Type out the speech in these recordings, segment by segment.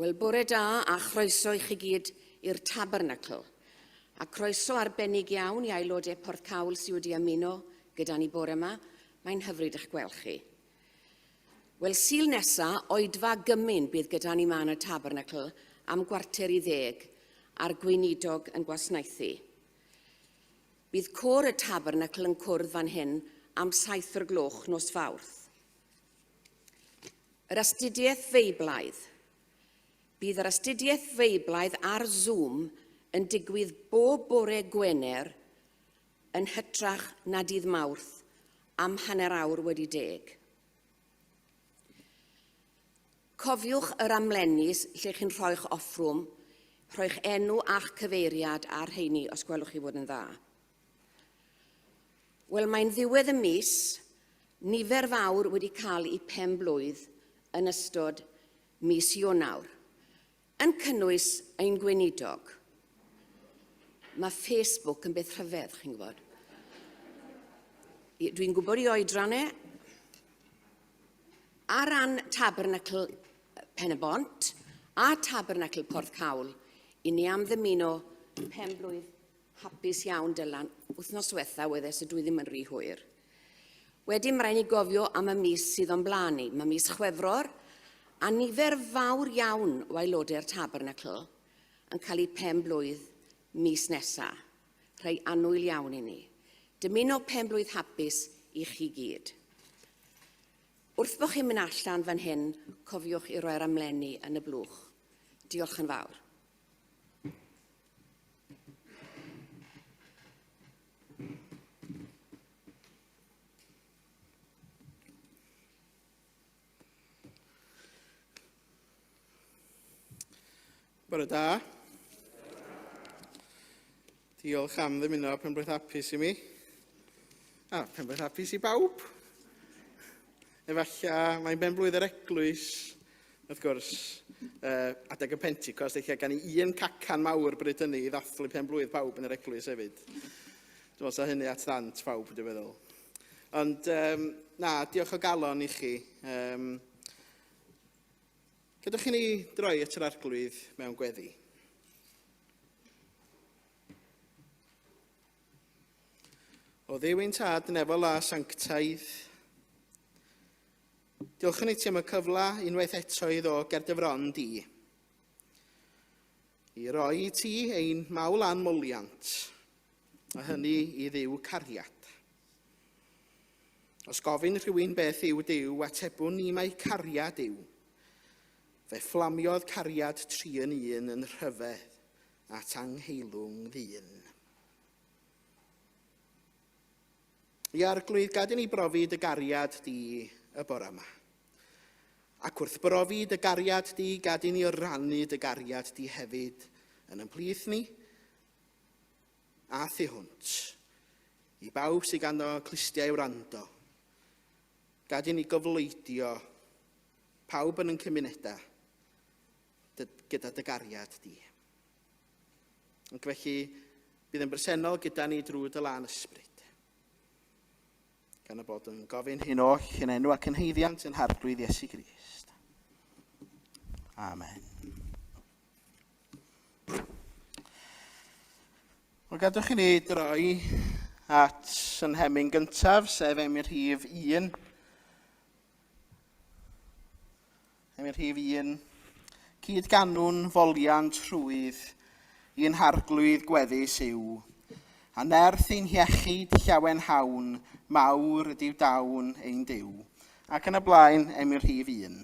Wel, bore da a chroeso i chi gyd i'r Tabernacl. A croeso arbennig iawn i aelodau Porthcawl sydd wedi ymuno gyda ni bore yma. Mae'n hyfryd eich gweld chi. Wel, Sul nesa, oedfa gymyn bydd gyda ni ma yn y Tabernacl am gwarter i 10 a'r Gweinidog yn gwasanaethu. Bydd côr y Tabernacl yn cwrdd fan hyn am 7 o'r gloch nos Fawrth. Yr astudiaeth feiblaidd. Bydd yr astudiaeth feiblaidd ar Zoom yn digwydd bob bore Gwener yn hytrach na dydd Mawrth am hanner awr wedi 10. Cofiwch yr amlennis lle chi'n rhoi'ch offrwm, rhoi'ch enw a'ch cyfeiriad ar rheini os gwelwch chi fod yn dda. Wel, mae'n ddiwedd y mis, nifer fawr wedi cael eu pen-blwydd yn ystod mis Ionawr, yn cynnwys ein Gweinidog. Mae Facebook yn beth rhyfedd, chi'n gwybod. Dwi'n gwybod i oedrannau. Ar ran Tabernacl Pen-y-bont a Tabernacl Porthcawl, i ni am ddymuno pen-blwydd hapus iawn Dylan. Wythnos diwetha weddes y dwi ddim yn rhy hwyr. Wedyn mae rhaid ni gofio am y mis sydd o'n blaen ni. Mae mis Chwefror, a nifer fawr iawn o aelodau'r Tabernacl yn cael eu pen-blwydd mis nesaf. Rhai annwyl iawn i ni. Dymuno pen-blwydd hapus i chi gyd. Wrth bod chi'n mynd allan fan hyn, cofiwch i roi'r amlenni yn y blwch. Diolch yn fawr. Bore da. Diolch am ddymuno pen-blwydd hapus i mi. Pen-blwydd hapus i bawb. Efallai mae'n pen-blwydd yr Eglwys, wrth gwrs, adeg y Pentecost, eich gan i un cacan mawr bryd hynny i ddathlu pen-blwydd pawb yn yr Eglwys hefyd. Dwi'n meddwl sa hynny at ddant pawb, dwi'n meddwl. Ond, diolch o galon i chi. Gadwch chi ni droi at yr arglwydd mewn gweddi. O Dduw ein Tad yn efo a sanctaidd, diolch yn i ti am y cyfle unwaith eto i ddo ger dyfron di. I roi i ti ein mawl anmwliant, a hynny i ddiw cariad. Os gofyn rhywun beth yw Duw, atebwn ni mai cariad yw. Fe fflamiodd cariad 3 yn 1 yn rhyfedd at angheilwng ddyn. I arglwydd gad i ni brofi dy gariad di y bore yma. Ac wrth brofi dy gariad di, gad i ni rannu dy gariad di hefyd yn ymplith ni a thu hwnt. I bawb sydd ganddo clustiau wrando. Gad i ni gyfleidio pawb yn cymunedau gyda dy gariad di. Ac felly, bydd yn bresennol gyda ni drwy dy lan ysbryd. Gan y bod yn gofyn hyn oll yn enw ac yn heiddiant yn harglwydd Iesu Grist. Amen. Wel, gadwch i ni droi at yn hemyn gyntaf, sef emyr rhif 1. Emyr rhif 1. Cydganwn foliant rhwydd i'n harglwydd gweddus yw, a nerth ein hiechyd llawen hawn, mawr ydyw dawn ein Duw. Ac yn y blaen, emyr rhif 1.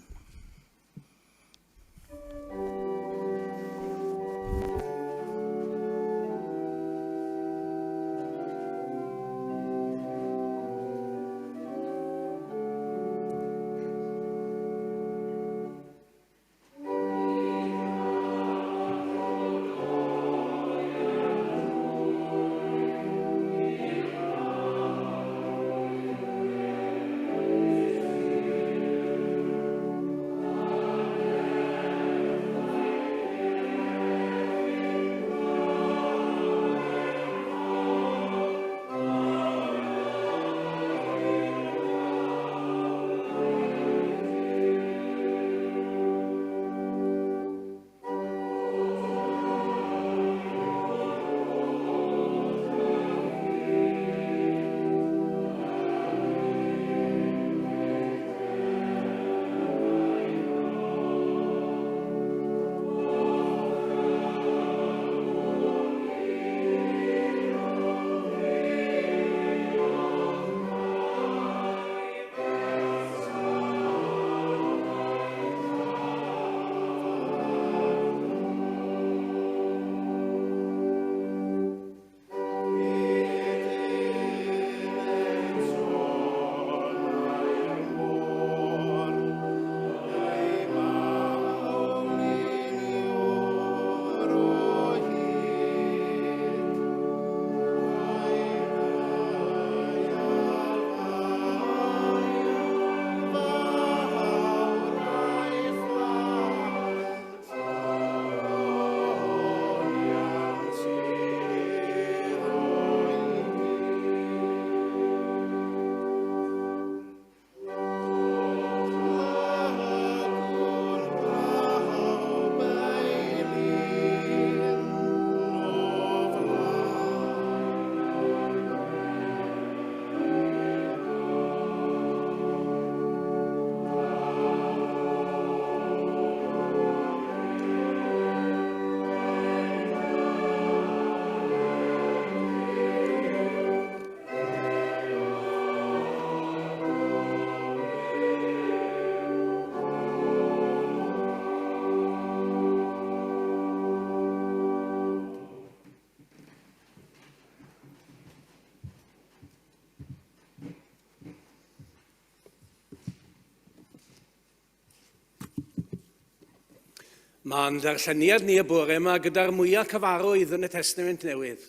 Mae'n darlleniad ni y bore yma gyda'r mwyaf cyfarwydd yn y Testament Newydd.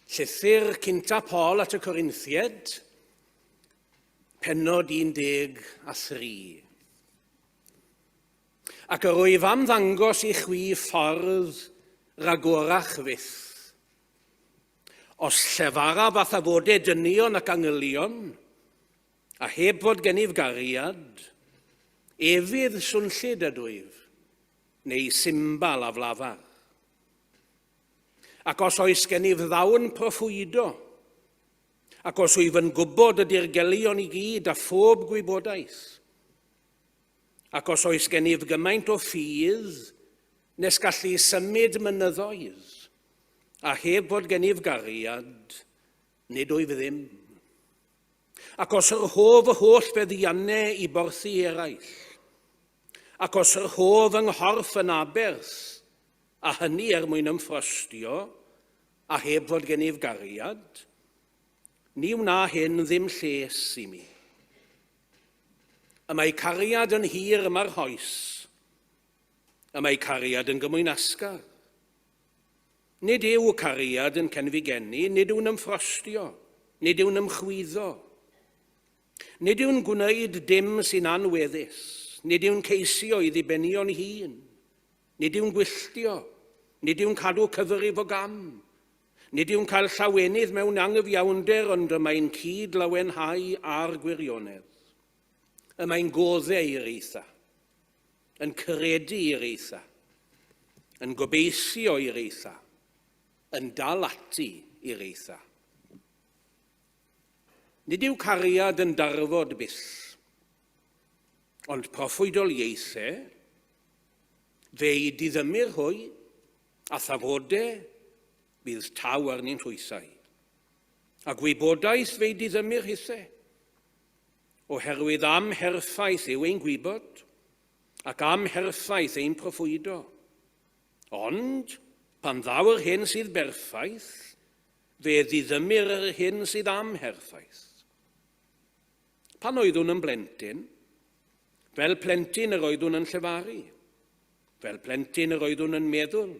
Llythyr cynta Paul at y Corinthied, pennod 13. Ac yr wyf am ddangos i chwi ffordd ragorach fyth. Os llefara fath a fodau dynion ac angylion, a heb fod gennyf gariad, efydd swnllid y dwyf, neu symbol a flafar. Ac os oes gennyf ddawn proffwydo, ac os wyf yn gwybod y dirgelion i gyd a phob gwybodaeth, ac os oes gennyf gymaint o ffydd, nes gallu symud mynyddoedd, a heb fod gennyf gariad, nid wyf ddim. Ac os yr hof y holl feddiannau i borthu eraill, ac os yr hof yng nghorff yn aberth, a hynny mwyn ymffrostio, a heb fod gennyf gariad, ni wna hyn ddim lles i mi. Y mae cariad yn hir yma'r hoes, y mae cariad yn gymwyn asgar. Nid yw cariad yn cenfigeni, nid yw'n ymffrostio, nid yw'n ymchwyddo. Nid yw'n gwneud dim sy'n anweddus, nid yw'n ceisio i ddibenion hun, nid yw'n gwylltio, nid yw'n cadw cyfrif o gam, nid yw'n cael llawenydd mewn anghyfiawnder, ond y mae'n cyd-lawenhau a'r gwirionedd. Y mae'n goddau i'r eitha, yn credu i'r eitha, yn gobeithio i'r eitha, yn dal ati i'r eitha. Nid yw cariad yn darfod byth, ond proffwydoliaethau, fe i diddymur hwy, a thafodau, bydd taw arni'n rhwysau. A gwybodaeth fe i diddymur hithau, oherwydd amherffaith yw ein gwybod, ac amherffaith ein proffwydo. Ond, pan ddaw'r hyn sydd berffaith, fe ddiddymur yr hyn sydd amherffaith. Pan oeddwn yn blentyn, fel plentyn yr oeddwn yn llefaru, fel plentyn yr oeddwn yn meddwl,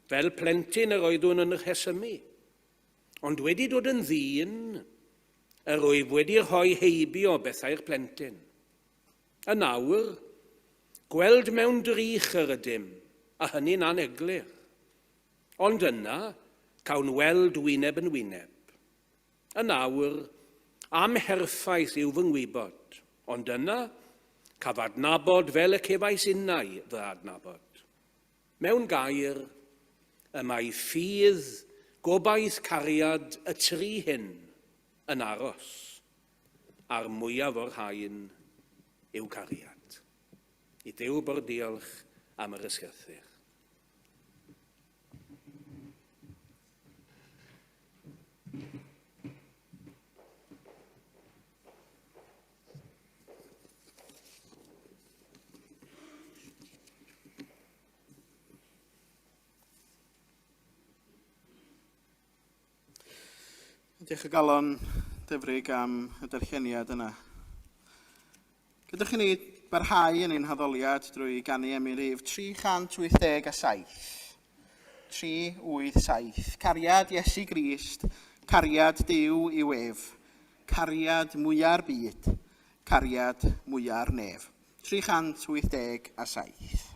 fel plentyn yr oeddwn yn rhesymu. Ond wedi dod yn ddyn, yr wyf wedi rhoi heibio bethau'r plentyn. Y nawr, gweld mewn drych yr ydym, a hynny'n aneglir. Ond yna, cawn weld wyneb yn wyneb. Y nawr, amherffaith yw fy ngwybod, ond yna, caf adnabod fel y cefais unnau fy adnabod. Mewn gair, y mae ffydd gobaith cariad y tri hyn yn aros, a'r mwyaf o'r haen yw cariad. I Dduw bor diolch am yr ysgyrthir. Diolch o galon dyfrig am y darlleniad yna. Gydwch chi ni barhau yn ein haddoliad drwy ganu am ei rif 387. 387. Cariad Iesu Grist, cariad Duw i wef, cariad mwyaf byd, cariad mwyaf nef. 387.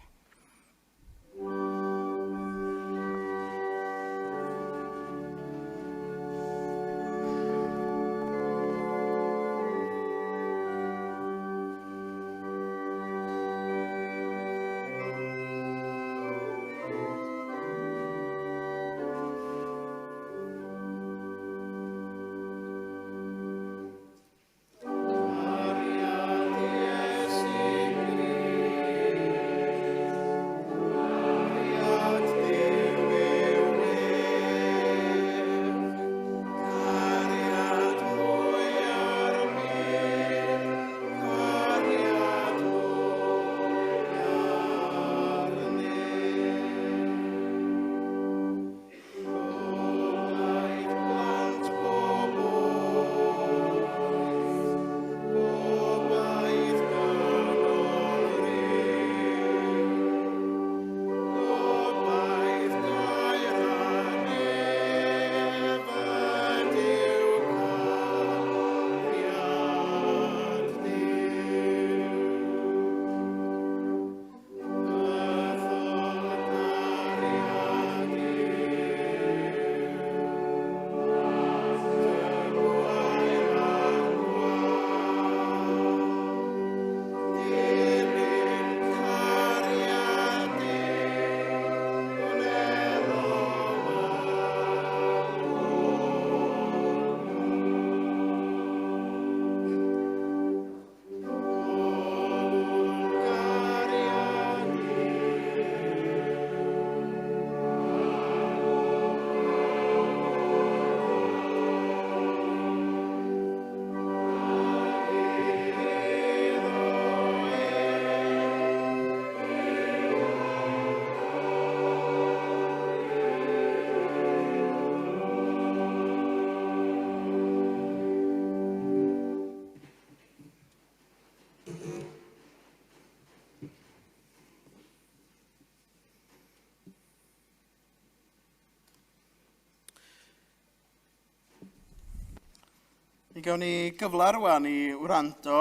Mi gawn ni gyfle rŵan i wrando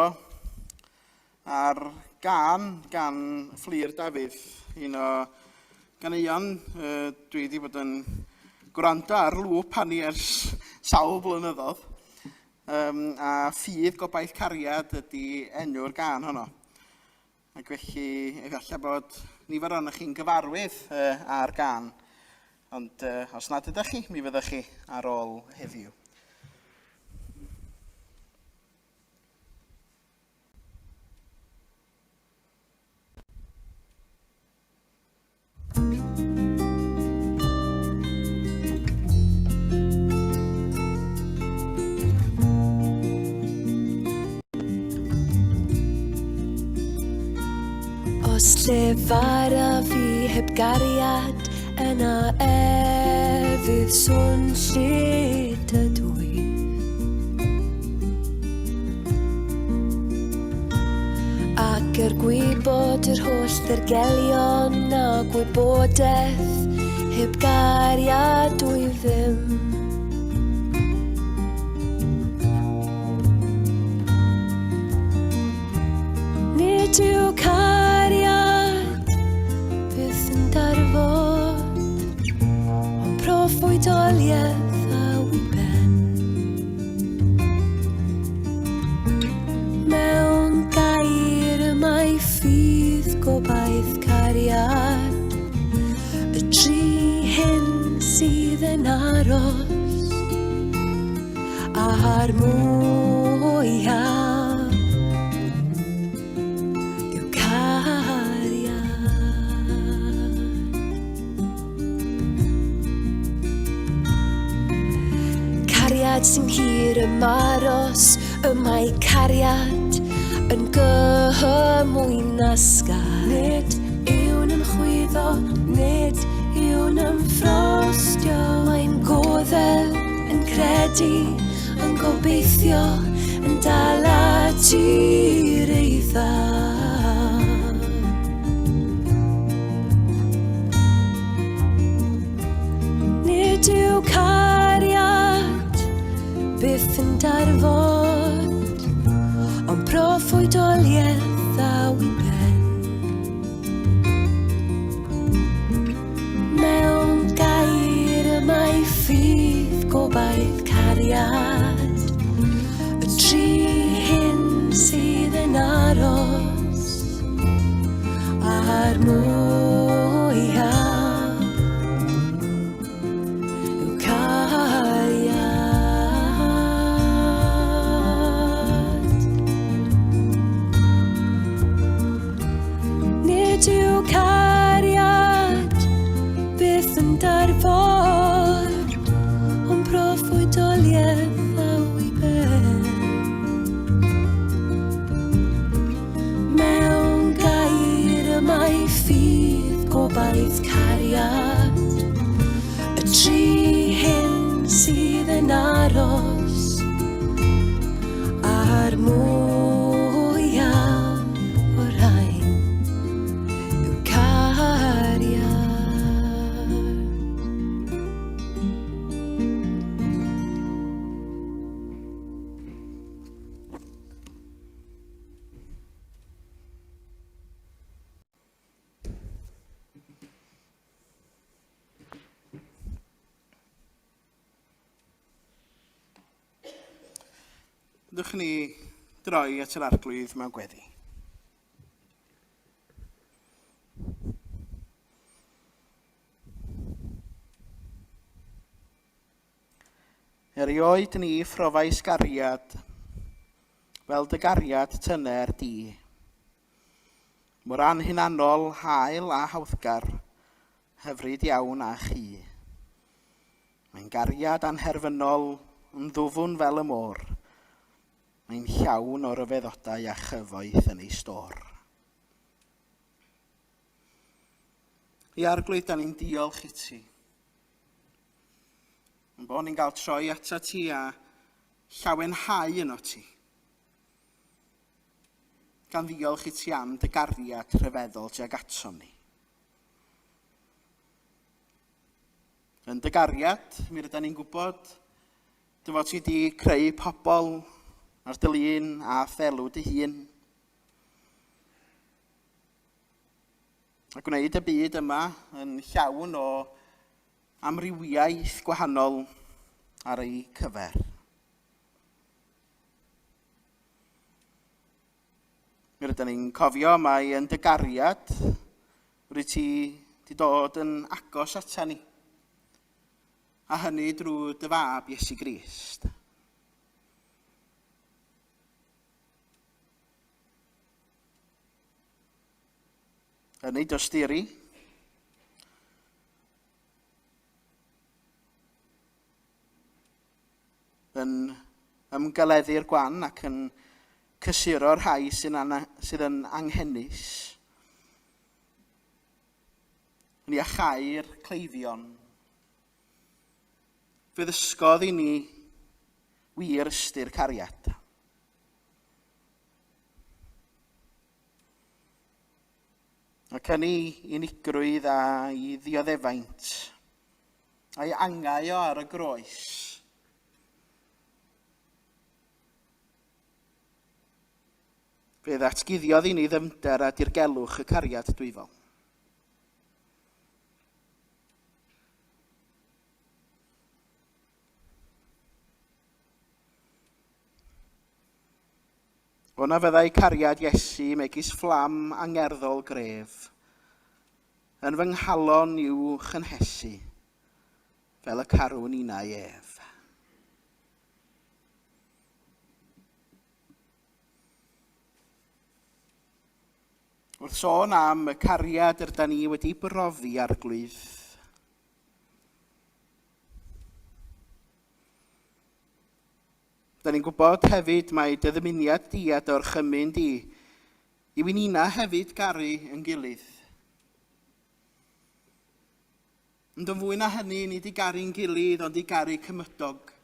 ar gan Fflir Dafydd, un o ganeuon dwi wedi bod yn gwrando ar lŵp hanni ers sawl blynyddoedd. A ffydd gobaith cariad ydy enw'r gan honno. Ac felly, efallai bod nifer o'ch chi'n gyfarwydd ar gan. Ond os nad ydych chi, mi fyddwch chi ar ôl heddiw. Os llefar a fi heb gariad yna fydd sôn lled y dwy. Ac gwybod yr holl ddirgelion a gwybodaeth heb gariad dwy ddim. Nid yw cariad byth yn darfod, ond proffwydoliaeth a wyben. Mewn gair y mae ffydd gobaith cariad, y tri hyn sydd yn aros, a'r mwyaf. Cariad sy'n hir ymaros, y mae cariad yn gymwyn asgar. Nid yw'n ymchwyddo, nid yw'n ymffrostio. Mae'n goddel, yn credu, yn gobeithio, yn dal ati'r eiddo. Nid yw cariad byth yn darfod, ond proffwydoliaeth a wyben. Mewn gair y mae ffydd gobaith cariad, y tri hyn sydd yn aros, a'r mwyaf. Yw cariad byth yn darfod, ond proffwydoliaeth a wyben. Mewn gair y mae ffydd gobaith cariad, y tri hyn sydd yn aros, a'r mwyaf. Dych ni droi at yr arglwydd mewn gweddi. Erioed ni phrofais gariad, fel dy gariad tyner di. Mor anhunanol, hael a hawddgar, hyfryd iawn a chi. Mae'n gariad anherfynol, yn ddwfwn fel y môr. Mae'n llawn o ryfeddodau a chyfoeth yn ei stor. I arglwydd, da ni'n diolch i ti. Yn bod ni'n cael troi ata ti a llawenhau yno ti. Gan ddiolch i ti am dy gariad rhyfeddol tuag ato ni. Yn dy gariad, mi rydyn ni'n gwybod Dy fod ti wedi creu pobl ar dy lun a phelw dy hun. A gwneud y byd yma yn llawn o amrywiaeth gwahanol ar ei cyfer. Mi rydyn ni'n cofio mai yn dy gariad rwy ti wedi dod yn agos ata ni. A hynny drwy dy fab Iesu Grist. Yn ei dosturi, yn ymgeleddu'r gwan ac yn cysuro'r rhai sydd yn anghennus. Yn iachau'r cleifion. Fe ddysgodd i ni wir ystyr cariad. Ac yn ei unigrwydd a ei ddioddefaint, a'i angau o ar y groes. Fe ddatguddiodd i ni ddyfnder a dirgelwch y cariad dwyfol. Ona fyddai cariad Iesu megis fflam angerddol gref, yn fy nghalon i'w chynhesu, fel y carwn unau ef. Wrth sôn am y cariad ydyn ni wedi brofi arglwydd, da ni'n gwybod hefyd mae dy ddymuniad di a dy orchymyn di i wynina hefyd garu yn gilydd. Ond yn fwy na hynny, nid i garu'n gilydd, ond i garu cymydog.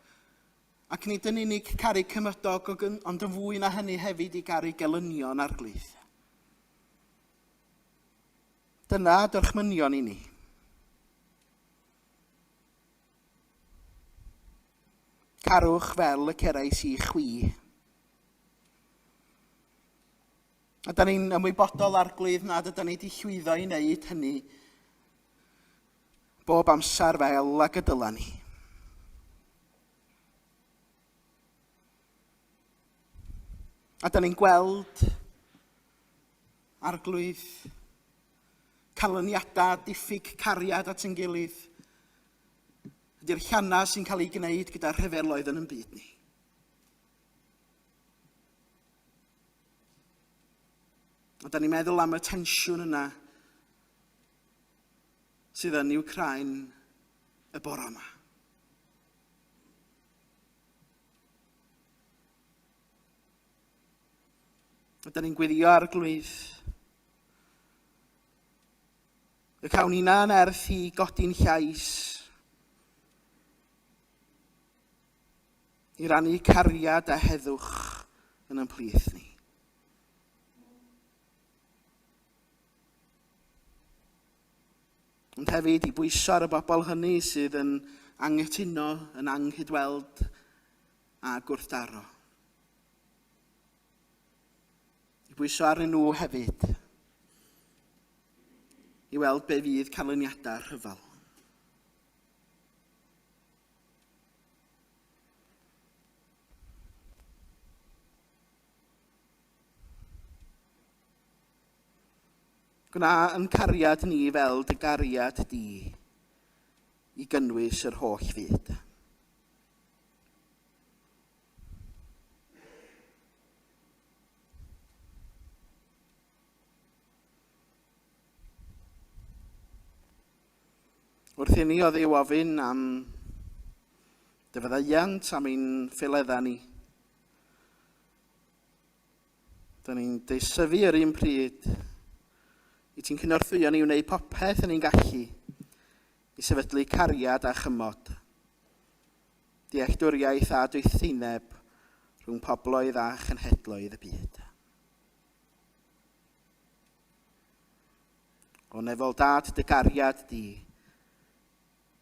Ac nid yn unig caru cymydog, ond yn fwy na hynny hefyd i garu gelynion arglwydd. Dyna dorchmynion i ni. Carwch fel y cerais i chwi. A da ni'n ymwybodol arglwydd nad ydyn ni wedi llwyddo i wneud hynny bob amser fel ag y dylan ni. A da ni'n gweld arglwydd canlyniadau diffyg cariad at yn gilydd. Ydy'r llanna sy'n cael ei gwneud gyda'r rhyfeloedd yn byd ni. A da ni'n meddwl am y tensiwn yna sydd yn Wcrain y bore yma. A da ni'n gweddio arglwydd y cawn ni'n erth i godi'n llais i rannu cariad a heddwch yn ein plith ni. Ond hefyd i bwyso ar y bobl hynny sydd yn anghytuno, yn anghydweld a gwrthdaro. I bwyso arnyn nhw hefyd i weld be fydd canlyniadau rhyfel. Gwna yn cariad ni fel dy gariad di i gynnwys yr holl fyd. Wrth i ni o ddiw ofyn am dy fyddaiant am ein ffyledda ni. Da ni'n deisyfu yr un pryd i ti'n cynorthwyo ni wneud popeth yn ein gallu i sefydlu cariad a chymod, dealltwriaeth a dwythineb rhwng pobloedd a chenhedloedd y byd. O nefoldad dy gariad di,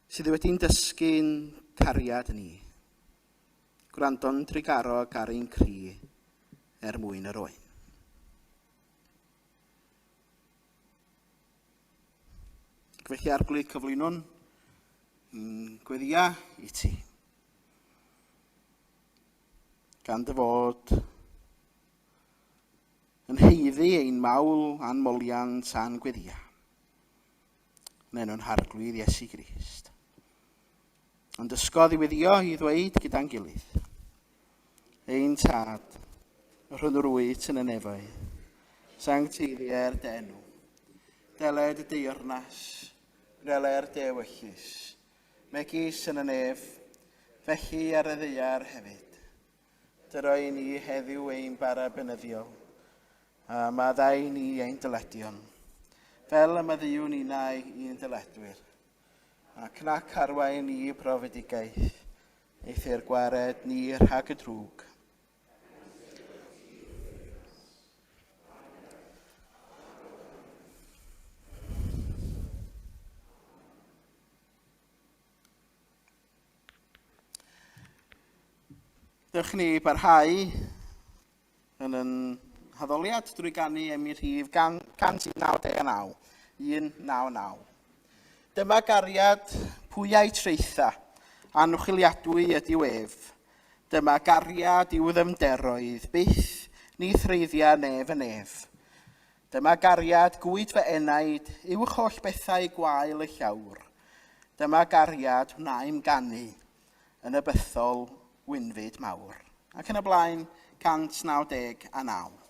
sydd wedi'n dysgu'n cariad ni. gwrando'n trigarog ar ein cri mwyn yr oen. Felly arglwydd cyflwyno'n gweddia i ti. Gan dy fod yn heiddi ein mawl a'n molian tan gweddia. Yn enw'n harglwydd Iesu Grist. Ond dysgodd i weddio i ddweud gyda'n gilydd. Ein tad, rhwng yr wyt yn y nefoedd, sancteiddiau'r denw, deled y deyrnas, greler dewyllus, megis yn y nef, felly ar y ddeiar hefyd. Dyroi ni heddiw ein bara benyddiol, a maddau ni ein dyledion, fel y maddiwn unau i'n dyledwyr, ac nac arwain ni profedigaeth, eithyr gwared ni rhag y drwg. Dych ni barhau yn haddoliad drwy ganu ym rhif 199. 199. Dyma gariad pwyau treitha, anwchiliadwy ydyw ef. Dyma gariad i'w ddymderoedd, byth ni threiddia nef yn ef. Dyma gariad gwyd fy enaid, uwch holl bethau gwael y llawr. Dyma gariad wnaim ganu yn y bythol Gwynfyd mawr. Ac yn y blaen, 199.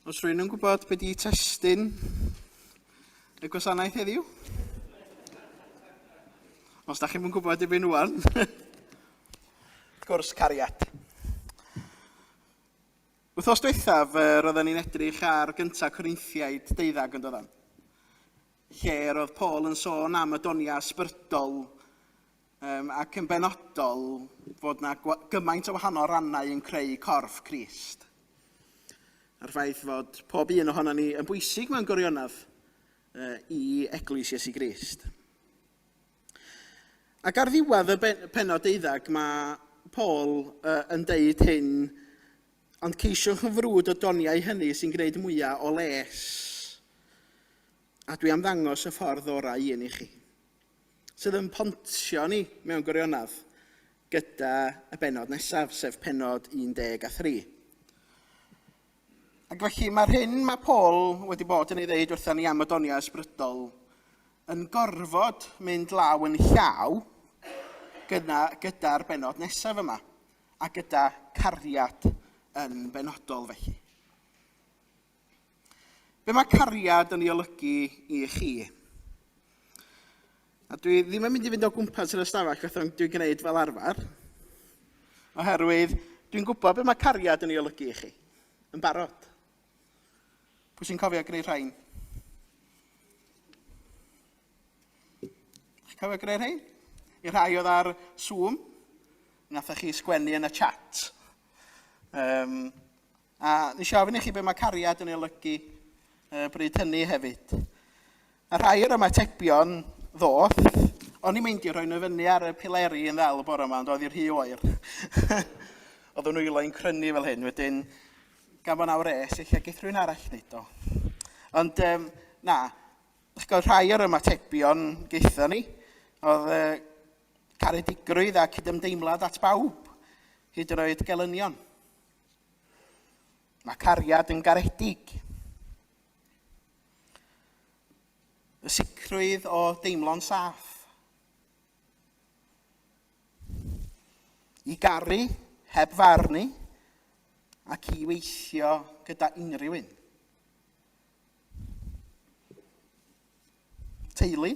Os rwy'n yn gwybod beth i testyn y gwasanaeth heddiw? Os da chi'n yn gwybod i fi'n rŵan. Wrth gwrs, cariad. Wythnos diwethaf, roedden ni'n edrych ar gyntaf Corinthiaid 12 yn dod. Lle roedd Paul yn sôn am y donia ysbrydol ac yn benodol fod yna gymaint o wahanol rannau yn creu corff Crist. A'r ffaith fod pob un ohono ni yn bwysig mewn gwirionadd i Eglwys Iesu Grist. Ac ar ddiwedd y pennod 12, mae Paul yn deud hyn, ond ceisiwch yn frwd o doniau hynny sy'n gwneud mwyaf o les, a dwi am ddangos y ffordd orau un i chi, sydd yn pontio ni mewn gwirionadd gyda y bennod nesaf, sef pennod 13. Ac felly mae'r hyn mae Paul wedi bod yn ei ddeud wrthyn ni am y donia ysbrydol yn gorfod mynd law yn llaw gyda'r bennod nesaf yma a gyda cariad yn benodol felly. Be mae cariad yn ei olygu i chi? A dwi ddim yn mynd i fynd o gwmpas yr ystafell fatha dwi'n gwneud fel arfer, oherwydd dwi'n gwybod be mae cariad yn ei olygu i chi, yn barod. Pwy sy'n cofio greu rhain? Chi'n cofio greu rhain? I rhai oedd ar Zoom, nathach chi sgwennu yn y chat. A nes i ofyn i chi be mae cariad yn ei olygu bryd hynny hefyd. A rhai o'r ymatebion ddoth, o'n i'n meindio rhoi nhw fyny ar y pileri yn ddel y bore yma, ond oedd i'r rhy oer. Oedd nhw ilo'n crynu fel hyn, wedyn gan bod nawr eich geith rhywun arall wneud o. Ond, na, rhai o'r ymatebion geitho ni, oedd caredigrwydd a cydymdeimlad at bawb, hyd yn oed gelynion. Mae cariad yn garedig. Y sicrwydd o deimlo'n saff. I garu heb farnu ac i weithio gyda unrhyw un. Teulu.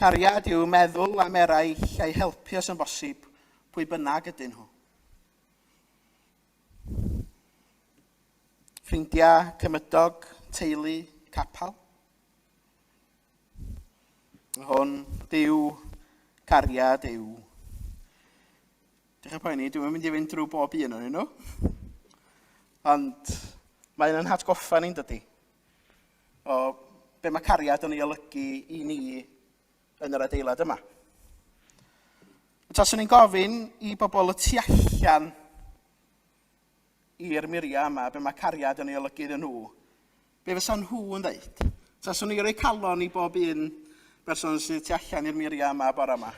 Cariad yw meddwl am eraill a'i helpu os yn bosib pwy bynnag ydyn nhw. Ffrindiau, cymydog, teulu, capel. Hwn, Duw, cariad yw. Dych chi'n poeni, dwi'n mynd i fynd drwy bob un o'n nhw. Ond mae'n yn hatgoffa ni'n dydi. O be mae cariad yn ei olygu i ni yn yr adeilad yma. Taswn ni'n gofyn i bobl y tu allan i'r muria yma, be mae cariad yn ei olygu iddyn nhw, be fysa nhw yn dweud? Taswn ni'n rhoi calon i bob un berson sydd tu allan i'r muria yma bore yma.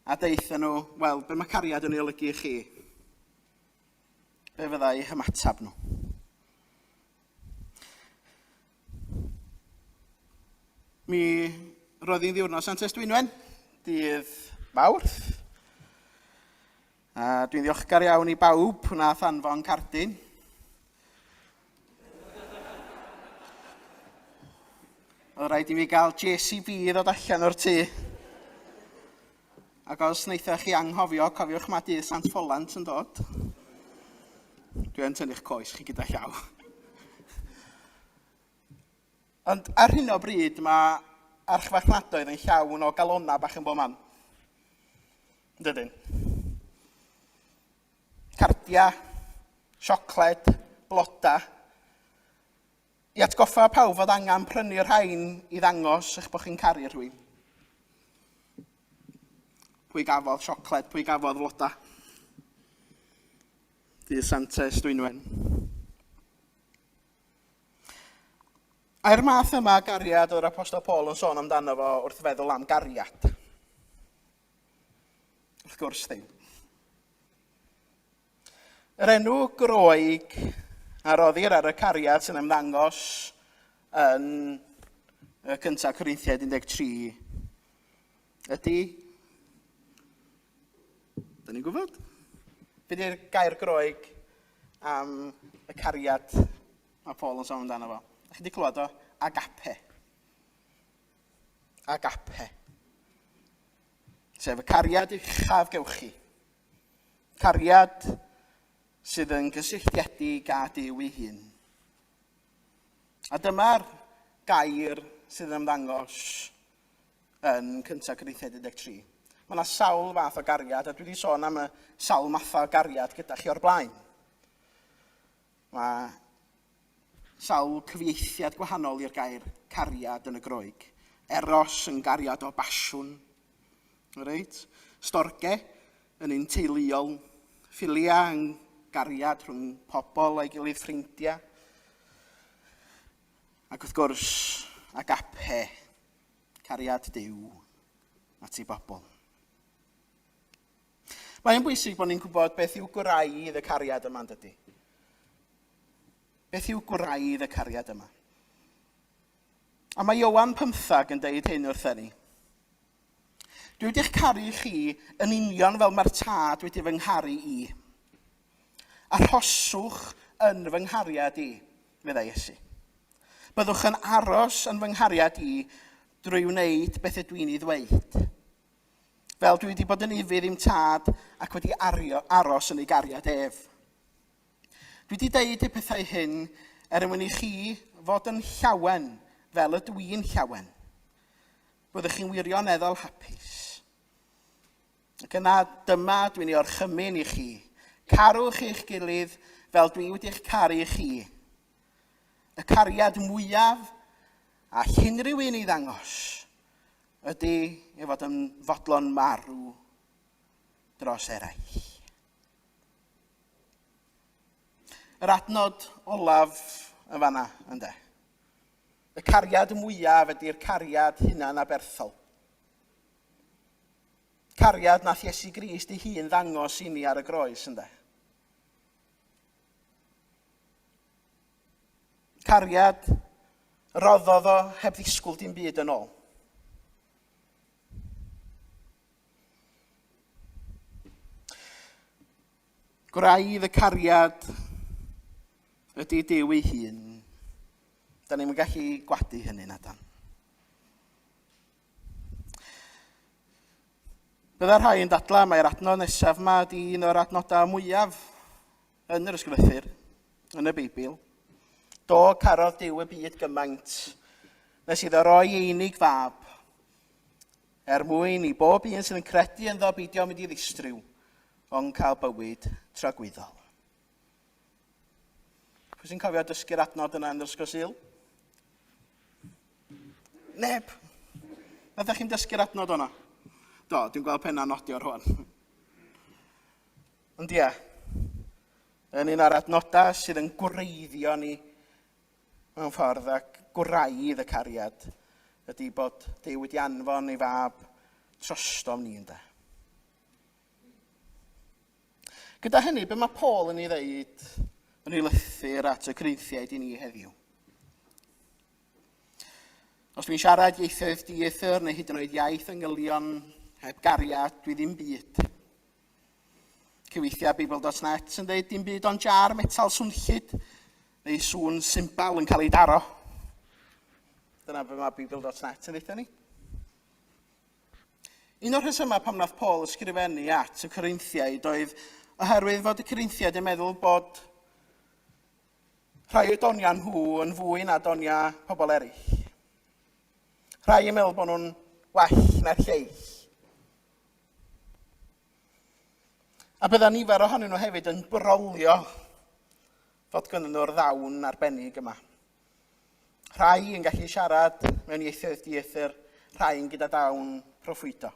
A deitha nhw, wel, be mae cariad yn ei olygu i chi? Be fyddai hymatab nhw? Mi roedd hi'n ddiwrnod Santes Dwynwen, dydd Mawrth. A dwi'n ddiolchgar iawn i bawb wnaeth anfon cardyn. Oedd rhaid i mi gael JCB i ddod allan o'r tŷ. Ac os wnaethoch chi anghofio, cofiwch mae dydd Sant Ffolant yn dod. Dwi'n tynnu'ch coes chi gyda llaw. Ond ar hyn o bryd mae archfarchnadoedd yn llawn o galona bach yn bob man. Dydyn. Cardia, siocled, bloda. I atgoffa pawb fod angen prynu'r rhain i ddangos eich bod chi'n caru rhywun. Pwy gafodd siocled, pwy gafodd bloda. Dydd Santes Dwynwen. A'r math yma gariad o'r Apostol Paul yn sôn amdano fo wrth feddwl am gariad. Wrth gwrs ddim. Yr enw Groeg a roddir ar y cariad sy'n ymddangos yn y cyntaf Corinthiaid 13 ydy, da ni'n gwybod, Be di'r gair Groeg am y cariad mae Paul yn sôn amdano fo? Chi wedi clywed o? Agape. Agape. Sef y cariad uchaf gewch chi. Cariad sydd yn gysylltiedig â Duw ei hun. A dyma'r gair sydd yn ymddangos yn cyntaf Corinthiaid 13. Mae yna sawl fath o gariad, a dwi wedi sôn am y sawl math o gariad gyda chi o'r blaen. Mae sawl cyfieithiad gwahanol i'r gair cariad yn y Groeg. Eros yn gariad o basiwn. Right? Storge yn un teuluol. Philia yn gariad rhwng pobl a'i gilydd ffrindiau. Ac wrth gwrs, agape, cariad Duw at ei bobl. Mae'n bwysig bod ni'n gwybod beth yw gwraidd y cariad yma, dydy. Beth yw gwraidd y cariad yma? A mae Iowan 15 yn deud hyn wrthyn ni. Dwi wedi'ch caru chi yn union fel mae'r tad wedi fy ngharu i. Arhoswch yn fy nghariad i, medda Iesu. Byddwch yn aros yn fy nghariad i drwy wneud beth ydw i'n ei ddweud. Fel dwi wedi bod yn ifydd i'm tad ac wedi aros yn ei gariad ef. Dwi wedi deud y pethau hyn mwyn i chi fod yn llawen fel ydw i'n llawen. Byddwch chi'n wirioneddol hapus. Ac yna dyma dwi'n ei orchymyn i chi. Carwch eich gilydd fel dwi wedi'ch caru chi. Y cariad mwyaf a unrhyw un i ddangos ydy ei fod yn fodlon marw dros eraill. Yr adnod olaf yn fanna, ynde. Y cariad mwyaf ydy'r cariad hunan aberthol. Cariad nath Iesu Grist ei hun ddangos i ni ar y groes, ynde. Cariad roddodd o heb ddisgwyl dim byd yn ôl. Gwraidd y cariad ydy Duw ei hun. Da ni'n gallu gwadu hynny nadan. Byddai rhai yn dadla mae'r adnod nesaf yma ydy un o'r adnodau mwyaf yn yr ysgrythur, yn y Beibl. Do carodd Duw y byd gymaint, nes iddo roi ei unig fab, mwyn i bob un sydd yn credu ynddo beidio mynd i ddistryw, ond cael bywyd tragwyddol. Pwy sy'n cofio dysgu'r adnod yna yn yr ysgol Sul? Neb. Ydych chi'n dysgu'r adnod yna? Do, dwi'n gweld penna nodi o'r rŵan. Ond ie, yn un o'r adnodau sydd yn gwreiddio ni mewn ffordd ac gwraidd y cariad ydy bod Duw wedi anfon ei fab trostom ni ynde. Gyda hynny, be mae Paul yn ei ddeud yn ei lythyr at y Corinthiaid i ni heddiw? Os dwi'n siarad ieithoedd dieithr neu hyd yn oed iaith yngylion heb gariad, dwi ddim byd. Cyfeithiau Beibl.net yn dweud dim byd ond jar metal swnllyd neu sŵn symbol yn cael ei daro. Dyna be mae Beibl.net yn dweud ni. Un o'r rhesymau pam nath Paul ysgrifennu at y Corinthiaid oedd oherwydd fod y Corinthiaid yn meddwl bod rhai o donia nhw yn fwy na donia pobl eraill. Rhai yn meddwl bod nhw'n well na'r lleill. A bydda nifer ohonyn nhw hefyd yn brolio fod gynnyn nhw'r ddawn arbennig yma. Rhai yn gallu siarad mewn ieithoedd dieithr, rhai yn gyda dawn proffwydo.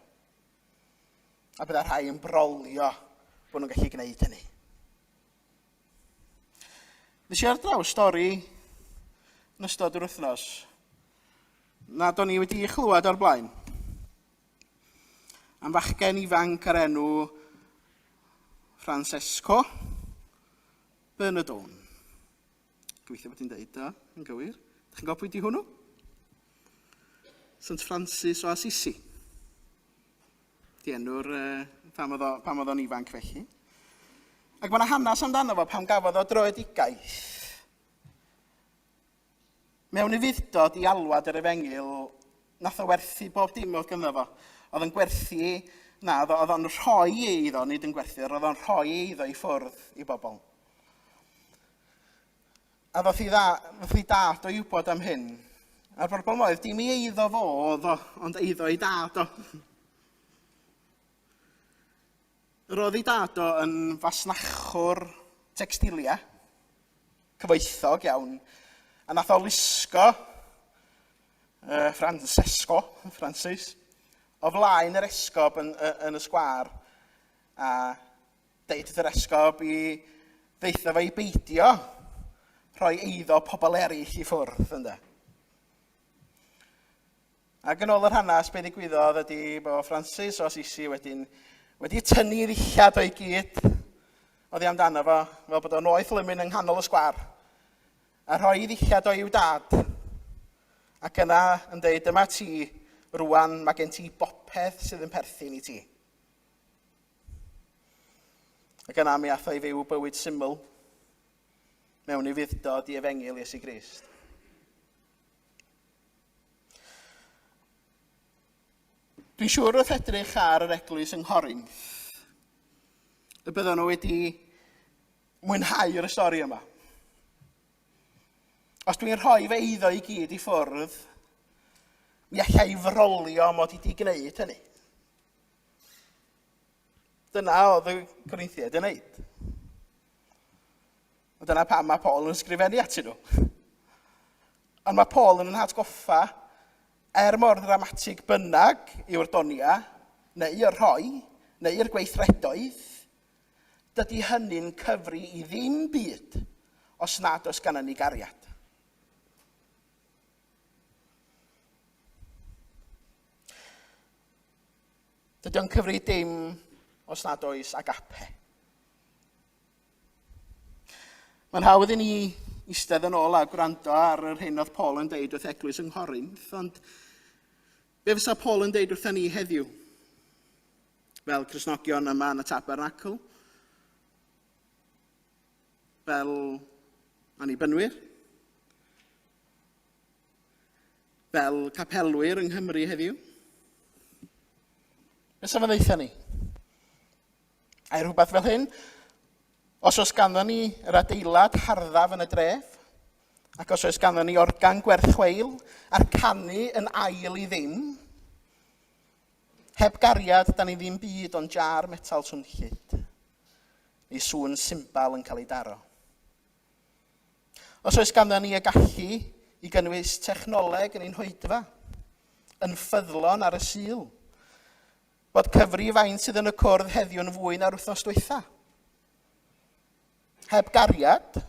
A bydda rhai yn brolio bod nhw'n gallu gwneud hynny. Nes i ar draws stori yn ystod yr wythnos nad o'n i wedi chlywed o'r blaen. Am fachgen ifanc ar enw Francesco Bernardone. Gobeithio bod ti'n deud da, yn gywir. Dych chi'n gwybod pwy di hwnnw? St Francis o Assisi. Di enw'r pam oedd o'n ifanc felly. Ac mae yna hanes amdano fo pam gafodd o droedigaeth. Mewn i fuddod i alwad yr Efengil, nath o werthu bob dim oedd gynno fo. Oedd yn gwerthu, oedd o'n rhoi eiddo, nid yn gwerthu, oedd o'n rhoi eiddo i ffwrdd i bobl. A ddoth i dad o i wybod am hyn. A'r broblem oedd, dim i eiddo fo oedd o, ond eiddo i dad o. Roedd i dad o yn fasnachwr textilia, cyfoethog iawn, a nath o lusgo Francis, o flaen yr esgob yn y sgwar, a deud wrth yr esgob i ddeitha fo i beidio rhoi eiddo pobl eraill i ffwrdd, ynde. Ac yn ôl yr hanes, be ddigwyddodd ydy bod Francis o Assisi wedi tynnu ddillad o'i gyd oddi amdano fo, fel bod o'n oeth lymyn yng nghanol y sgwar, a rhoi ddillad o i'w dad, ac yna yn dweud, dyma ti, rŵan mae gen ti bopeth sydd yn perthyn i ti. Ac yna mi ath o i fyw bywyd syml mewn i fuddod i Efengil Iesu Grist. Dwi'n siŵr wrth edrych ar yr Eglwys yng Nghorynth, y byddwn nhw wedi mwynhau'r stori yma. Os dwi'n rhoi fe eiddo i gyd i ffwrdd, mi allai frolio mod i wedi gwneud hynny. Dyna oedd y Corinthiaid yn neud. Dyna pam mae Paul yn ysgrifennu atyn nhw. Ond mae Paul yn atgoffa, mor dramatig bynnag yw'r donia, neu y rhoi, neu yr gweithredoedd, dydy hynny'n cyfri i ddim byd os nad oes gan ni gariad. Dydy o'n cyfri dim os nad oes agape. Mae'n hawdd i ni eistedd yn ôl a gwrando ar yr hyn oedd Paul yn deud wrth Eglwys yng Nghorynth, ond be fysa Paul yn deud wrthyn ni heddiw? Fel Cristnogion yma yn y Tabernacl, fel annibynwyr, fel capelwyr yng Nghymru heddiw. Be sa fe'n ddeitha ni? A rhywbeth fel hyn, os oes ganddo ni yr adeilad harddaf yn y dref, ac os oes ganddo ni organ gwerthchweil a'r canu yn ail i ddim, heb gariad, da ni ddim byd ond jar metal swnllyd, neu sŵn symbol yn cael ei daro. Os oes ganddo ni y gallu i gynnwys technoleg yn ein hoedfa, yn ffyddlon ar y Sul, bod cyfri faint sydd yn y cwrdd heddiw yn fwy na'r wythnos diwetha. Heb gariad,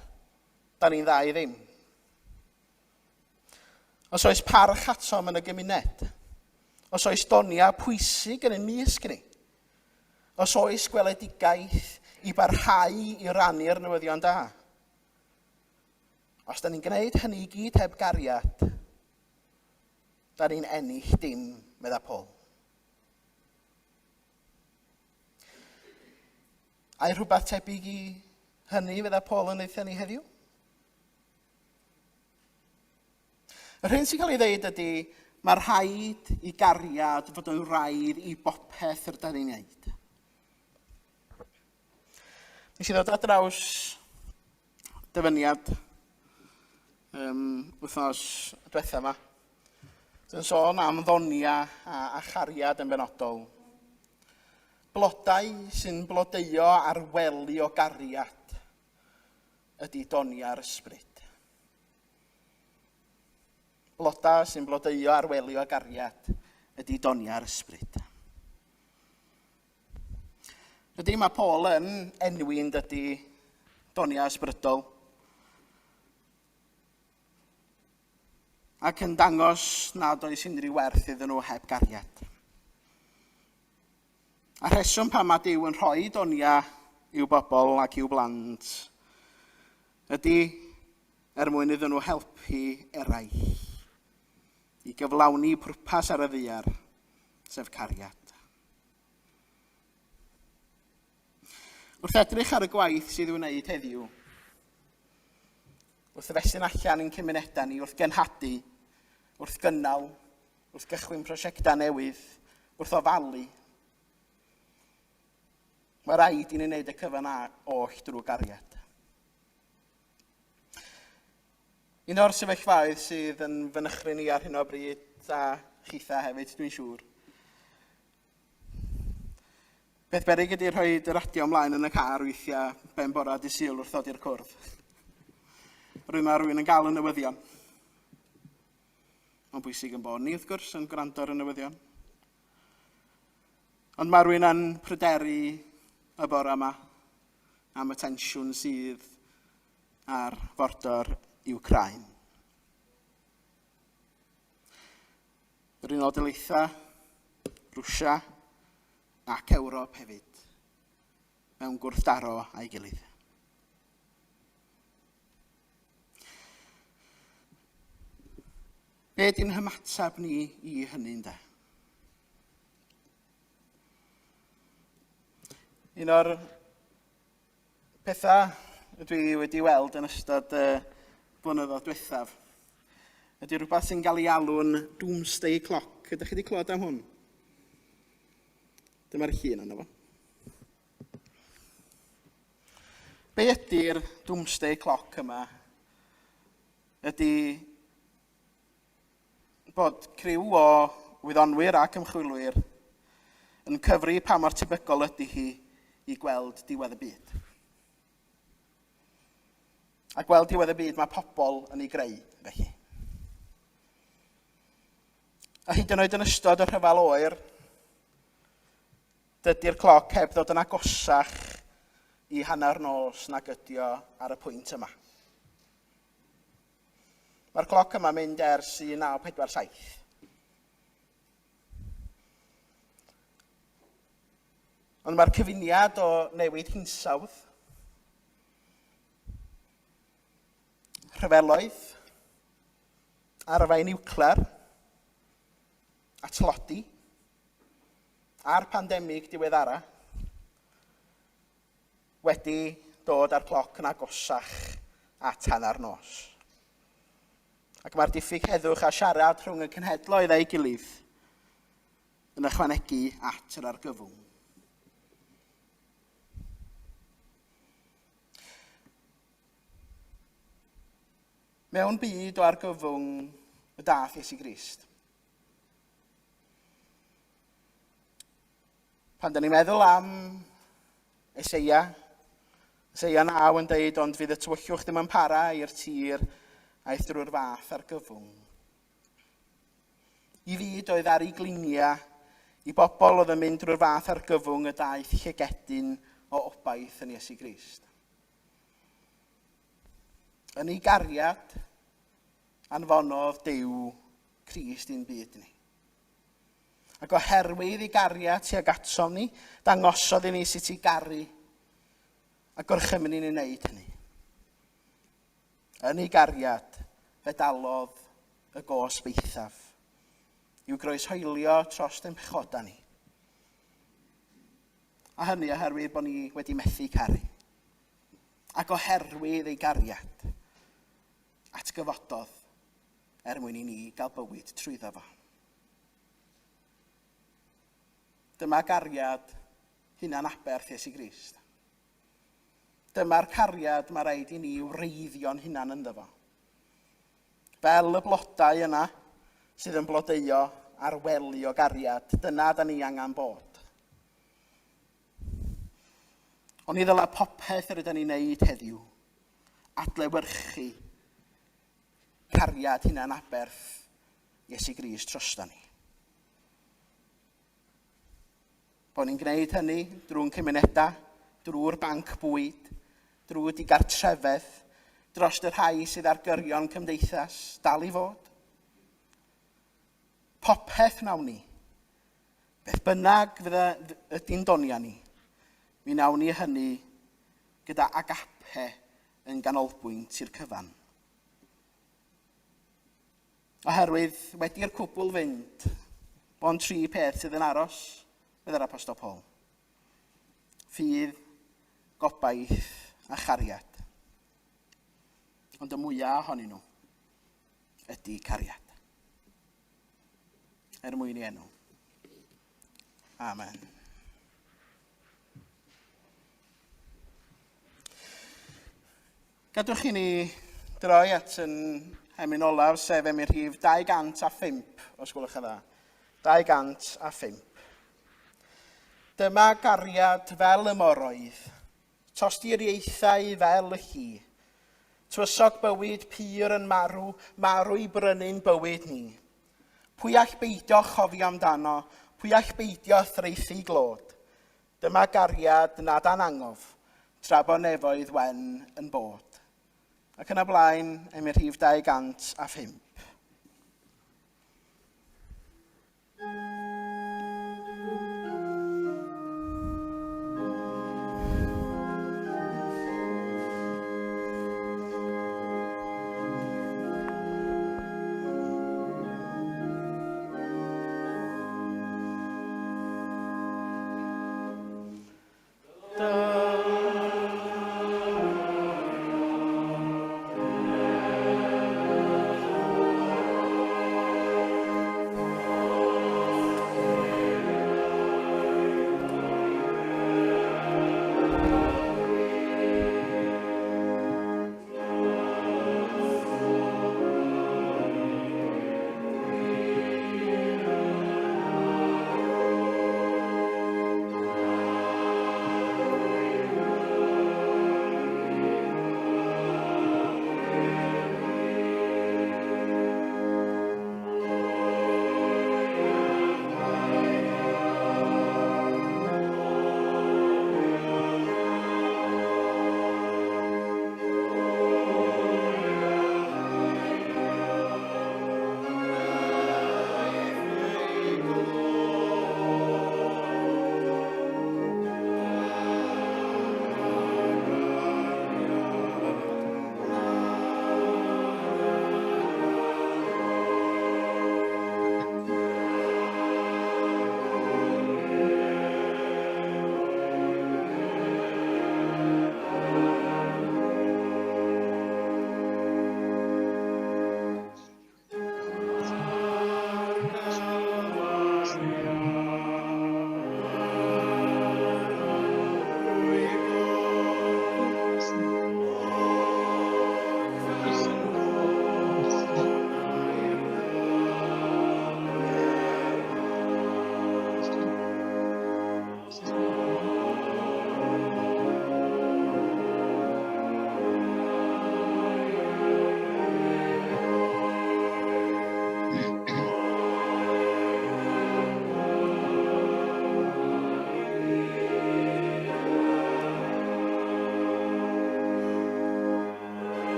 da ni'n dda i ddim. Os oes parch atom yn y gymuned, os oes donia pwysig yn ein mysg ni, os oes gweledigaeth i barhau i rannu'r newyddion da. Os da ni'n gwneud hynny i gyd heb gariad, da ni'n ennill dim, medda Paul. A rhywbeth tebyg i hynny fydda Paul yn ddeud ni heddiw? Yr hyn sy'n cael ei ddeud ydy, mae'r rhaid i gariad fod yn rhaid i bopeth yr da ni'n neud. Nes i ddod ar draws dyfyniad wythnos diwetha yma. Dwi'n sôn am ddonia a chariad yn benodol. Blodau sy'n blodeuo ar wely o gariad ydy donia'r ysbryd. Blodau sy'n blodeuo ar wely o gariad ydy donia'r ysbryd. Ydy mae Paul yn enwi'n dydy donia ysbrydol ac yn dangos nad oes unrhyw werth iddyn nhw heb gariad. A rheswm pam mae Duw yn rhoi donia i'w bobl ac i'w blant ydy mwyn iddyn nhw helpu eraill i gyflawni pwrpas ar y ddaear, sef cariad. Wrth edrych ar y gwaith sydd i'w wneud heddiw, wrth ddefestyn allan ein cymunedau ni, wrth genhadu, wrth gynnal, wrth gychwyn prosiectau newydd, wrth ofalu, mae rhaid i ni wneud y cyfan oll drwy gariad. Un o'r sefyllfaoedd sydd yn fynychru ni ar hyn o bryd, a chitha hefyd, dwi'n siŵr. Beth beryg ydy rhoi y radio ymlaen yn y car weithiau ben bora Dydd Sul wrth ddod i'r cwrdd. Rwy'n yn gael y newyddion. Mae'n bwysig yn bod ni, wrth gwrs, yn gwrando ar y newyddion. Ond mae rwy'n yn pryderu y bore yma am y tensiwn sydd ar fordor Wcrain. Yr Unol Daleithiau, Rwsia ac Ewrop hefyd mewn gwrthdaro a'i gilydd. Be ydy'n hymatab ni i hynny, ynde? Un o'r pethau dwi wedi weld yn ystod blynyddoedd diwethaf ydy rhywbeth sy'n cael ei alw'n doomsday clock. Ydych chi wedi clywed am hwn? Dyma'r llun yna fo. Be ydy'r doomsday clock yma? Ydy bod criw o wyddonwyr ac ymchwilwyr yn cyfri pa mor tebygol ydy hi i gweld diwedd y byd. A gweld diwedd y byd mae pobl yn ei greu, felly. A hyd yn oed yn ystod y rhyfel oer, dydy'r cloc heb ddod yn agosach i hanner nos nag ydi o ar y pwynt yma. Mae'r cloc yma mynd ers 1947. Ond mae'r cyfuniad o newid hinsawdd, rhyfeloedd, arfau niwclear, a tlodi, a'r pandemig diweddara, wedi dod â'r cloc yn agosach at hanner nos. Ac mae'r diffyg heddwch a siarad rhwng y cenhedloedd a'i gilydd yn ychwanegu at yr argyfwng. Mewn byd o argyfwng y dath Iesu Grist. Pan da ni'n meddwl am eisiau 9 yn deud, ond fydd y tywyllwch ddim yn para i'r tir aeth drwy'r fath argyfwng. I fyd oedd ar ei glinia, i bobl oedd yn mynd drwy'r fath argyfwng y daeth llygedyn o obaith yn Iesu Grist. Yn ei gariad, anfonodd Duw Crist i'n byd ni. Ac oherwydd ei gariad tuag atom ni, dangosodd i ni sut i garu, a gorchymyn ni'n wneud hynny. Yn ei gariad, fe dalodd y gos beithaf, i'w groeshoelio trost ein pechoda ni. A hynny oherwydd bod ni wedi methu caru. Ac oherwydd ei gariad, atgyfododd mwyn i ni gael bywyd trwyddo fo. Dyma gariad hunan aberth Iesu Grist. Dyma'r cariad mae rhaid i ni wreiddio'n hunan ynddo fo. Fel y blodau yna sydd yn blodeuo ar weli o gariad, dyna da ni angen bod. Ond i ddylai popeth yr ydyn ni'n neud heddiw, adlewyrchu cariad hunan aberth Iesu Grist trosta ni. Bod ni'n gwneud hynny drwy'n cymunedau, drwy'r banc bwyd, drwy digartrefedd, dros y rhai sydd ar gyrion cymdeithas dal i fod. Popeth nawn ni, beth bynnag fydd ydy'n donia ni, mi nawn ni hynny gyda agape yn ganolbwynt i'r cyfan. Oherwydd wedi'r cwbl fynd, bon 3 peth sydd yn aros, fydd yr Apostol Paul. Ffydd, gobaith a chariad. Ond y mwyaf ohonyn nhw ydy cariad. Mwyn I enw. Amen. Gadwch I ni droi at yn emyn olaf, sef emyn rhif 205, os gwelwch yn dda. 205. Dyma gariad fel y moroedd, tosturiaethau fel y chi. Tywysog bywyd pyr yn marw, marw I brynu'n bywyd ni. Pwy all beidio chofio amdano, pwy all beidio threithi glod. Dyma gariad nad anangof, tra bo nefoedd wen yn bod. Ac yn y blaen, emyn rhif 205.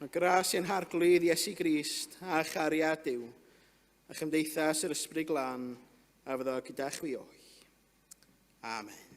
Gras i'n harglwydd Iesu Grist a chariad Duw a chymdeithas yr ysbryd glân a fyddo gyda chwi o'i. Amen.